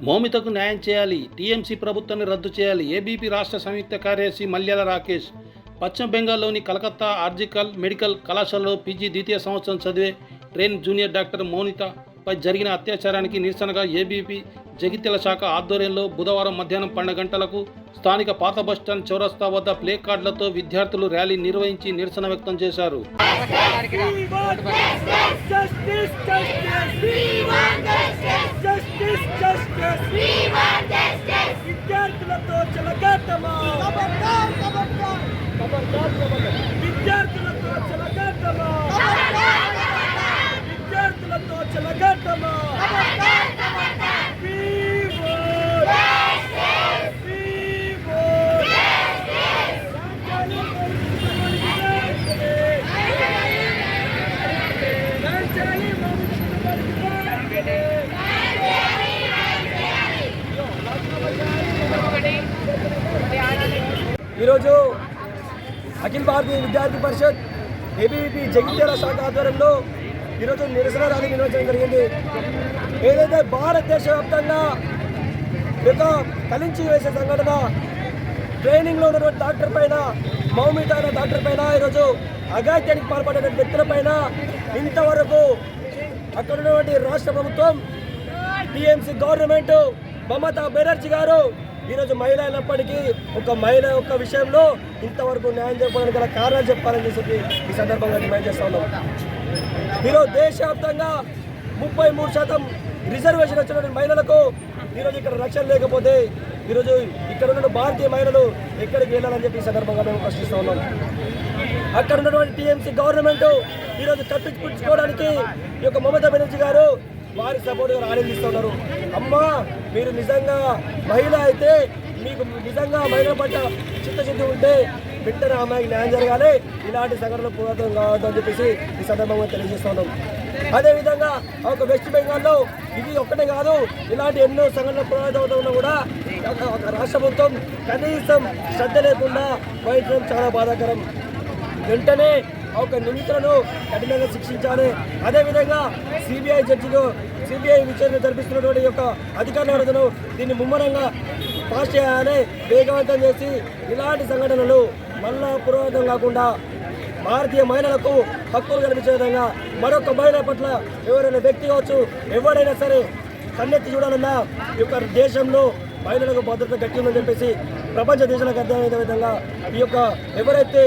మౌమితకు న్యాయం చేయాలి, టీఎంసీ ప్రభుత్వాన్ని రద్దు చేయాలి. ఏబీపీ రాష్ట్ర సంయుక్త కార్యదర్శి మల్యాల రాకేష్. పశ్చిమ బెంగాల్లోని కలకత్తా ఆర్జికల్ మెడికల్ కళాశాలలో పీజీ ద్వితీయ సంవత్సరం చదివే ట్రైన్ జూనియర్ డాక్టర్ మౌనితపై జరిగిన అత్యాచారానికి నిరసనగా ఏబీపీ జగిత్యాల శాఖ ఆధ్వర్యంలో బుధవారం మధ్యాహ్నం 12 గంటలకు స్థానిక పాత బస్టాండ్ చౌరస్తా వద్ద ప్లే కార్డులతో విద్యార్థులు ర్యాలీ నిర్వహించి నిరసన వ్యక్తం చేశారు. ఈరోజు అఖిల భారతీయ విద్యార్థి పరిషత్ ఏబీవీపీ జగిత్యాల శాఖ ఆధ్వర్యంలో ఈరోజు నిరసన ర్యాలీ నిర్వహించడం జరిగింది. ఏదైతే భారతదేశ వ్యాప్తంగా ఒక కలించి వేసే సంఘటన ట్రైనింగ్లో ఉన్నటువంటి డాక్టర్ పైన, మౌమిత అనే డాక్టర్ పైన ఈరోజు అఘాయిత్యానికి పాల్పడే వ్యక్తుల పైన ఇంతవరకు అక్కడ ఉన్నటువంటి రాష్ట్ర ప్రభుత్వం, టీఎంసీ గవర్నమెంట్, మమతా బెనర్జీ గారు ఈరోజు మహిళ అయినప్పటికీ ఒక మహిళ యొక్క విషయంలో ఇంతవరకు న్యాయం చెప్పడానికి గల కారణాలు చెప్పాలని చెప్పి ఈ సందర్భంగా డిమాండ్ చేస్తా ఉన్నాం. ఈరోజు దేశవ్యాప్తంగా 33% రిజర్వేషన్ వచ్చినటువంటి మహిళలకు ఈరోజు ఇక్కడ రక్షణ లేకపోతే ఈరోజు ఇక్కడ ఉన్న భారతీయ మహిళలు ఎక్కడికి వెళ్ళాలని చెప్పి ఈ సందర్భంగా మేము ప్రశ్నిస్తూ ఉన్నాం. అక్కడ ఉన్నటువంటి టీఎంసీ గవర్నమెంట్ ఈరోజు కప్పించుకోవడానికి ఈ యొక్క మమతా బెనర్జీ గారు వారి సపోర్ట్గా ఆనందిస్తున్నారు. అమ్మా, మీరు నిజంగా మహిళ అయితే, మీకు నిజంగా మహిళల పట్ల చిత్తశుద్ధి ఉంటే వెంటనే అమ్మాయికి న్యాయం జరగాలి, ఇలాంటి సంఘటనలు పురాతనం కావద్దు అని చెప్పేసి ఈ సందర్భంగా తెలియజేస్తున్నాం. అదేవిధంగా ఒక వెస్ట్ బెంగాల్లో ఇది ఒక్కటే కాదు, ఇలాంటి ఎన్నో సంఘటనలు పురాతనం కూడా రాష్ట్ర ప్రభుత్వం కనీసం శ్రద్ధ లేకుండా వహించడం చాలా బాధాకరం. వెంటనే ఒక నిందితులను కఠినంగా శిక్షించాలి. అదేవిధంగా సిబిఐ విచారణ జరిపిస్తున్నటువంటి యొక్క అధికారులను దీన్ని ముమ్మరంగా పాస్ చేయాలి, వేగవంతం చేసి ఇలాంటి సంఘటనలు మళ్ళా పురోగతం కాకుండా భారతీయ మహిళలకు హక్కులు కల్పించే విధంగా మరొక మహిళ పట్ల ఎవరైనా వ్యక్తి కావచ్చు, ఎవరైనా సరే కన్నెత్తి చూడాలన్నా ఈ యొక్క దేశంలో మహిళలకు భద్రత గట్టి ఉందని చెప్పేసి ప్రపంచ దేశాలకు అర్థమయ్యే విధంగా ఈ యొక్క ఎవరైతే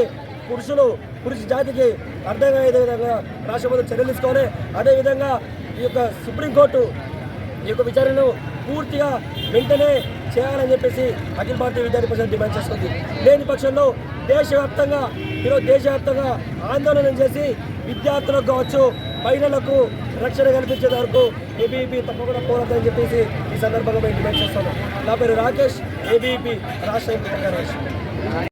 పురుష జాతికి అర్థమయ్యే విధంగా రాష్ట్ర ప్రభుత్వం చర్యలు తీసుకోవాలి. అదేవిధంగా ఈ యొక్క సుప్రీంకోర్టు ఈ యొక్క విచారణను పూర్తిగా వెంటనే చేయాలని చెప్పేసి అఖిల భారతీయ విద్యార్థి పరిషత్ డిమాండ్ చేస్తుంది. లేని పక్షంలో దేశవ్యాప్తంగా ఆందోళన చేసి విద్యార్థులకు కావచ్చు, మహిళలకు రక్షణ కల్పించే వరకు ఏబీవీపీ తప్పకుండా పోరాడదని చెప్పేసి ఈ సందర్భంగా మేము డిమాండ్ చేస్తున్నాం. నా పేరు రాకేష్, ఏబీవీపీ రాష్ట్ర